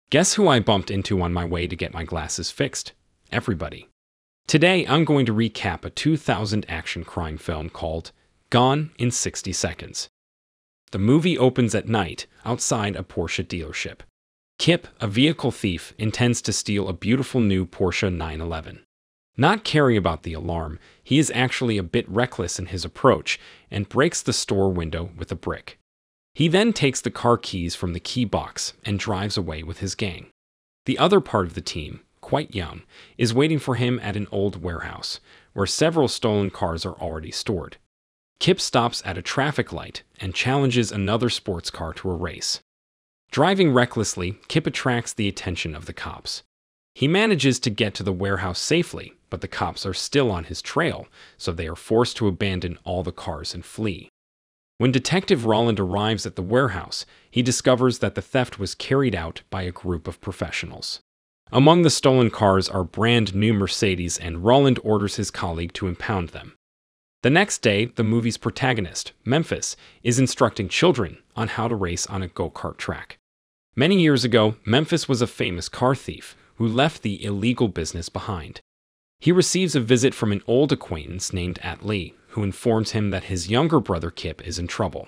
Guess who I bumped into on my way to get my glasses fixed? Everybody. Today, I'm going to recap a 2000 action crime film called Gone in 60 Seconds. The movie opens at night outside a Porsche dealership. Kip, a vehicle thief, intends to steal a beautiful new Porsche 911. Not caring about the alarm, he is actually a bit reckless in his approach and breaks the store window with a brick. He then takes the car keys from the key box and drives away with his gang. The other part of the team, quite young, is waiting for him at an old warehouse, where several stolen cars are already stored. Kip stops at a traffic light and challenges another sports car to a race. Driving recklessly, Kip attracts the attention of the cops. He manages to get to the warehouse safely, but the cops are still on his trail, so they are forced to abandon all the cars and flee. When Detective Roland arrives at the warehouse, he discovers that the theft was carried out by a group of professionals. Among the stolen cars are brand new Mercedes, and Roland orders his colleague to impound them. The next day, the movie's protagonist, Memphis, is instructing children on how to race on a go-kart track. Many years ago, Memphis was a famous car thief who left the illegal business behind. He receives a visit from an old acquaintance named Atley, who informs him that his younger brother Kip is in trouble.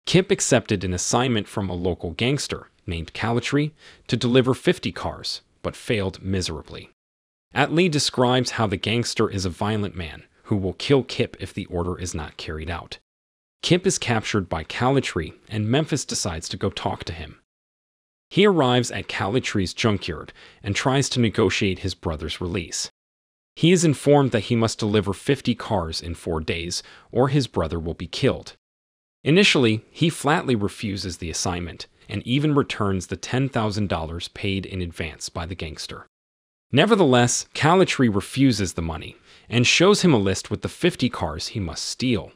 Kip accepted an assignment from a local gangster named Calitri to deliver 50 cars, but failed miserably. Atley describes how the gangster is a violent man who will kill Kip if the order is not carried out. Kip is captured by Calitri, and Memphis decides to go talk to him. He arrives at Calitri's junkyard and tries to negotiate his brother's release. He is informed that he must deliver 50 cars in 4 days, or his brother will be killed. Initially, he flatly refuses the assignment, and even returns the $10,000 paid in advance by the gangster. Nevertheless, Calitri refuses the money, and shows him a list with the 50 cars he must steal.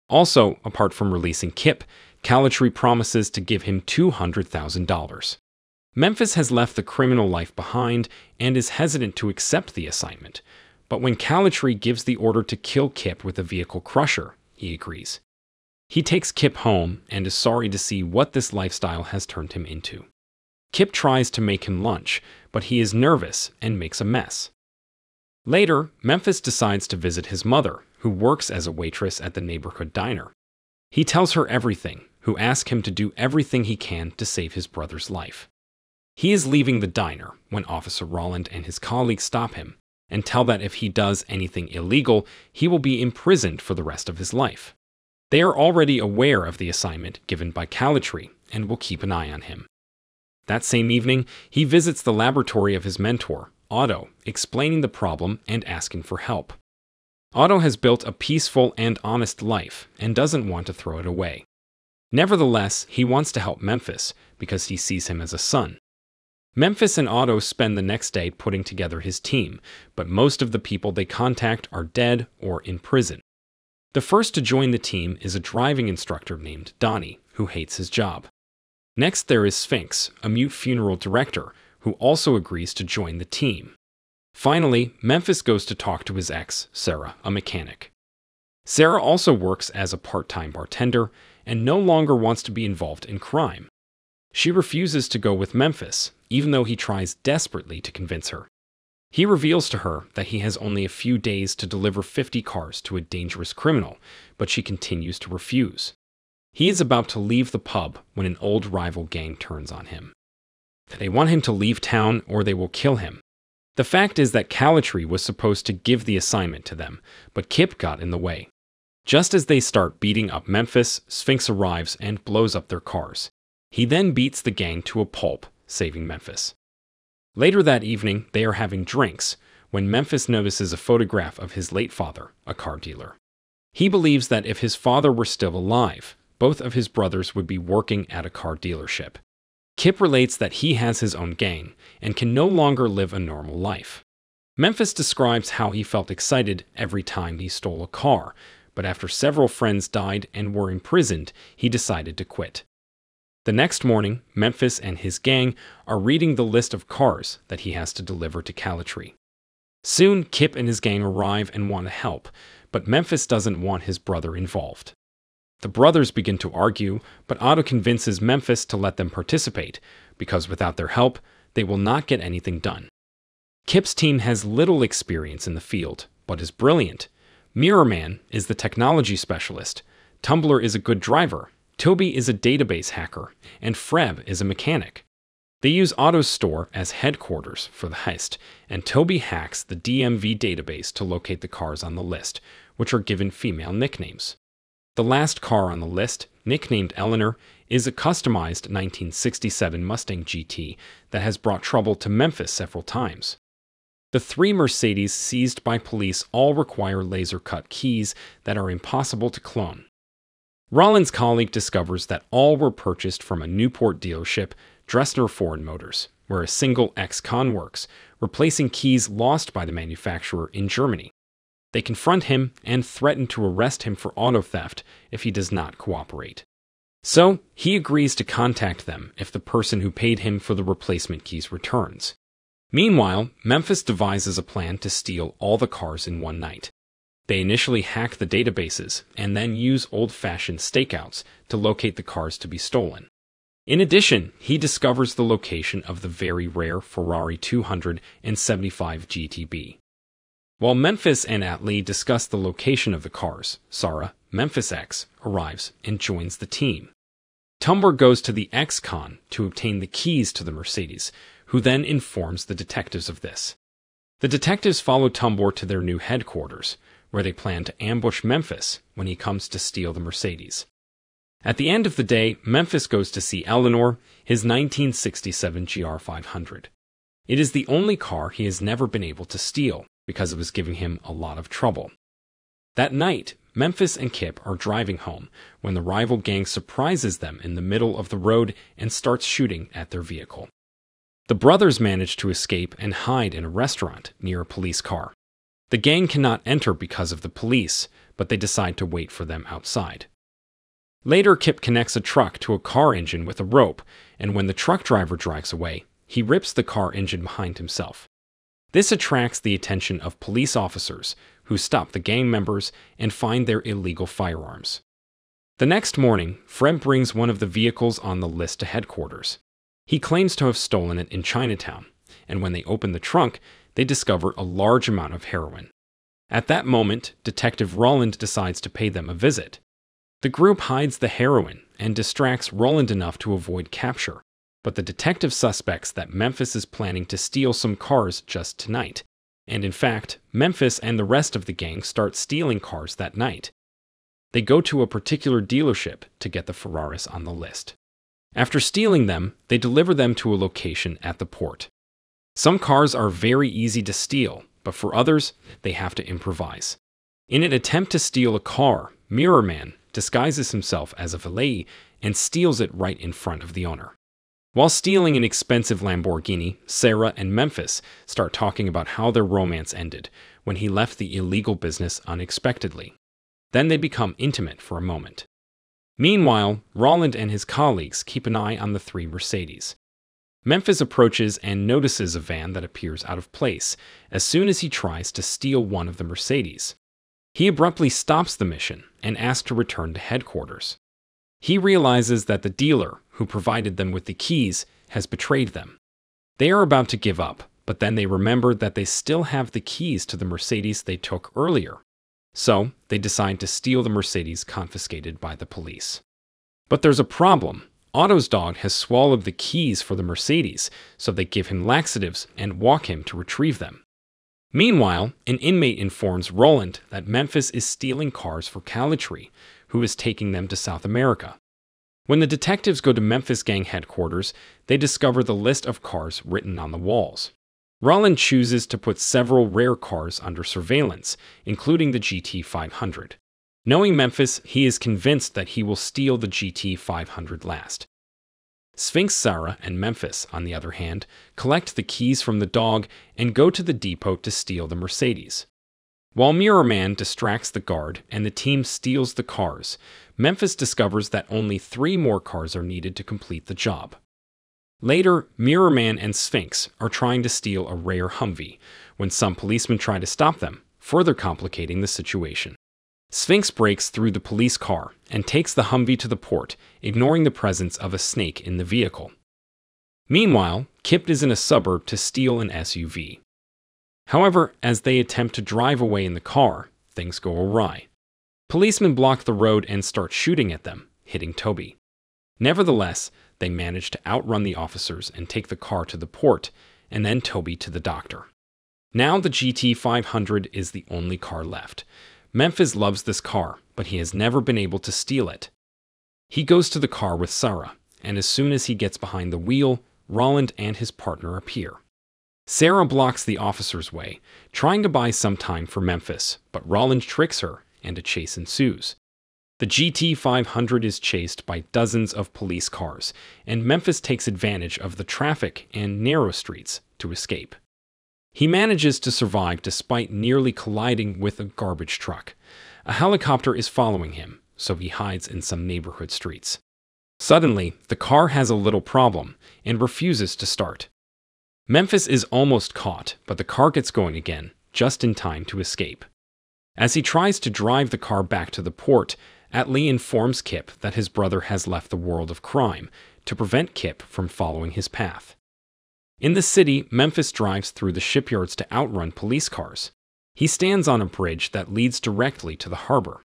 Also, apart from releasing Kip, Calitri promises to give him $200,000. Memphis has left the criminal life behind and is hesitant to accept the assignment, but when Calitri gives the order to kill Kip with a vehicle crusher, he agrees. He takes Kip home and is sorry to see what this lifestyle has turned him into. Kip tries to make him lunch, but he is nervous and makes a mess. Later, Memphis decides to visit his mother, who works as a waitress at the neighborhood diner. He tells her everything, who asks him to do everything he can to save his brother's life. He is leaving the diner when Officer Roland and his colleagues stop him and tell that if he does anything illegal, he will be imprisoned for the rest of his life. They are already aware of the assignment given by Calitri and will keep an eye on him. That same evening, he visits the laboratory of his mentor, Otto, explaining the problem and asking for help. Otto has built a peaceful and honest life and doesn't want to throw it away. Nevertheless, he wants to help Memphis because he sees him as a son. Memphis and Otto spend the next day putting together his team, but most of the people they contact are dead or in prison. The first to join the team is a driving instructor named Donnie, who hates his job. Next there is Sphinx, a mute funeral director, who also agrees to join the team. Finally, Memphis goes to talk to his ex, Sara, a mechanic. Sara also works as a part-time bartender and no longer wants to be involved in crime. She refuses to go with Memphis, even though he tries desperately to convince her. He reveals to her that he has only a few days to deliver 50 cars to a dangerous criminal, but she continues to refuse. He is about to leave the pub when an old rival gang turns on him. They want him to leave town or they will kill him. The fact is that Calitri was supposed to give the assignment to them, but Kip got in the way. Just as they start beating up Memphis, Sphinx arrives and blows up their cars. He then beats the gang to a pulp, saving Memphis. Later that evening, they are having drinks when Memphis notices a photograph of his late father, a car dealer. He believes that if his father were still alive, both of his brothers would be working at a car dealership. Kip relates that he has his own gang and can no longer live a normal life. Memphis describes how he felt excited every time he stole a car, but after several friends died and were imprisoned, he decided to quit. The next morning, Memphis and his gang are reading the list of cars that he has to deliver to Calitri. Soon, Kip and his gang arrive and want to help, but Memphis doesn't want his brother involved. The brothers begin to argue, but Otto convinces Memphis to let them participate, because without their help, they will not get anything done. Kip's team has little experience in the field, but is brilliant. Mirror Man is the technology specialist, Tumbler is a good driver, Toby is a database hacker, and Freb is a mechanic. They use Otto's store as headquarters for the heist, and Toby hacks the DMV database to locate the cars on the list, which are given female nicknames. The last car on the list, nicknamed Eleanor, is a customized 1967 Mustang GT that has brought trouble to Memphis several times. The 3 Mercedes seized by police all require laser-cut keys that are impossible to clone. Roland's colleague discovers that all were purchased from a Newport dealership, Dressner Ford Motors, where a single Caan works, replacing keys lost by the manufacturer in Germany. They confront him and threaten to arrest him for auto theft if he does not cooperate. So, he agrees to contact them if the person who paid him for the replacement keys returns. Meanwhile, Memphis devises a plan to steal all the cars in one night. They initially hack the databases and then use old-fashioned stakeouts to locate the cars to be stolen. In addition, he discovers the location of the very rare Ferrari 275 GTB. While Memphis and Atley discuss the location of the cars, Sara, Memphis' ex, arrives and joins the team. Tumbler goes to the Caan to obtain the keys to the Mercedes, who then informs the detectives of this. The detectives follow Tumbler to their new headquarters, where they plan to ambush Memphis when he comes to steal the Mercedes. At the end of the day, Memphis goes to see Eleanor, his 1967 GR500. It is the only car he has never been able to steal, because it was giving him a lot of trouble. That night, Memphis and Kip are driving home when the rival gang surprises them in the middle of the road and starts shooting at their vehicle. The brothers manage to escape and hide in a restaurant near a police car. The gang cannot enter because of the police, but they decide to wait for them outside. Later, Kip connects a truck to a car engine with a rope, and when the truck driver drives away, he rips the car engine behind himself. This attracts the attention of police officers, who stop the gang members and find their illegal firearms. The next morning, Freb brings one of the vehicles on the list to headquarters. He claims to have stolen it in Chinatown, and when they open the trunk, they discover a large amount of heroin. At that moment, Detective Roland decides to pay them a visit. The group hides the heroin and distracts Roland enough to avoid capture, but the detective suspects that Memphis is planning to steal some cars just tonight. And in fact, Memphis and the rest of the gang start stealing cars that night. They go to a particular dealership to get the Ferraris on the list. After stealing them, they deliver them to a location at the port. Some cars are very easy to steal, but for others, they have to improvise. In an attempt to steal a car, Mirror Man disguises himself as a valet and steals it right in front of the owner. While stealing an expensive Lamborghini, Sara and Memphis start talking about how their romance ended when he left the illegal business unexpectedly. Then they become intimate for a moment. Meanwhile, Roland and his colleagues keep an eye on the 3 Mercedes. Memphis approaches and notices a van that appears out of place as soon as he tries to steal one of the Mercedes. He abruptly stops the mission and asks to return to headquarters. He realizes that the dealer, who provided them with the keys, has betrayed them. They are about to give up, but then they remember that they still have the keys to the Mercedes they took earlier. So, they decide to steal the Mercedes confiscated by the police. But there's a problem. Otto's dog has swallowed the keys for the Mercedes, so they give him laxatives and walk him to retrieve them. Meanwhile, an inmate informs Roland that Memphis is stealing cars for Calitri, who is taking them to South America. When the detectives go to Memphis gang headquarters, they discover the list of cars written on the walls. Roland chooses to put several rare cars under surveillance, including the GT500. Knowing Memphis, he is convinced that he will steal the GT500 last. Sphinx, Sara, and Memphis, on the other hand, collect the keys from the dog and go to the depot to steal the Mercedes. While Mirror Man distracts the guard and the team steals the cars, Memphis discovers that only 3 more cars are needed to complete the job. Later, Mirror Man and Sphinx are trying to steal a rare Humvee when some policemen try to stop them, further complicating the situation. Sphinx breaks through the police car and takes the Humvee to the port, ignoring the presence of a snake in the vehicle. Meanwhile, Kip is in a suburb to steal an SUV. However, as they attempt to drive away in the car, things go awry. Policemen block the road and start shooting at them, hitting Toby. Nevertheless, they manage to outrun the officers and take the car to the port, and then Toby to the doctor. Now the GT500 is the only car left. Memphis loves this car, but he has never been able to steal it. He goes to the car with Sara, and as soon as he gets behind the wheel, Roland and his partner appear. Sara blocks the officer's way, trying to buy some time for Memphis, but Roland tricks her, and a chase ensues. The GT500 is chased by dozens of police cars, and Memphis takes advantage of the traffic and narrow streets to escape. He manages to survive despite nearly colliding with a garbage truck. A helicopter is following him, so he hides in some neighborhood streets. Suddenly, the car has a little problem and refuses to start. Memphis is almost caught, but the car gets going again, just in time to escape. As he tries to drive the car back to the port, Atley informs Kip that his brother has left the world of crime to prevent Kip from following his path. In the city, Memphis drives through the shipyards to outrun police cars. He stands on a bridge that leads directly to the harbor.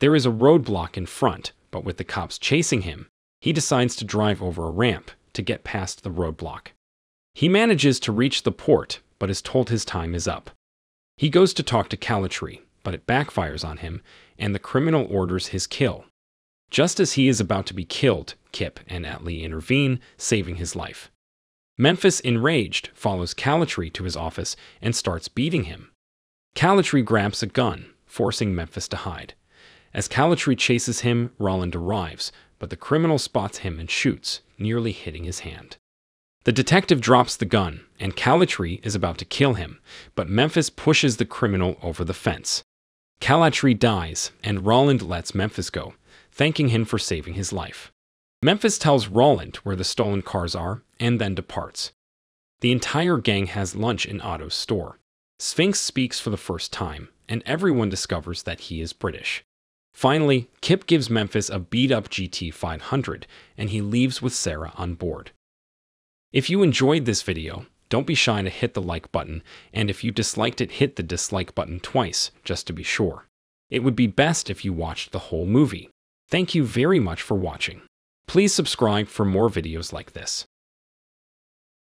There is a roadblock in front, but with the cops chasing him, he decides to drive over a ramp to get past the roadblock. He manages to reach the port, but is told his time is up. He goes to talk to Calitri, but it backfires on him, and the criminal orders his kill. Just as he is about to be killed, Kip and Atley intervene, saving his life. Memphis, enraged, follows Calitri to his office and starts beating him. Calitri grabs a gun, forcing Memphis to hide. As Calitri chases him, Roland arrives, but the criminal spots him and shoots, nearly hitting his hand. The detective drops the gun, and Calitri is about to kill him, but Memphis pushes the criminal over the fence. Calitri dies, and Roland lets Memphis go, thanking him for saving his life. Memphis tells Roland where the stolen cars are, and then departs. The entire gang has lunch in Otto's store. Sphinx speaks for the first time, and everyone discovers that he is British. Finally, Kip gives Memphis a beat-up GT500, and he leaves with Sara on board. If you enjoyed this video, don't be shy to hit the like button, and if you disliked it, hit the dislike button twice, just to be sure. It would be best if you watched the whole movie. Thank you very much for watching. Please subscribe for more videos like this.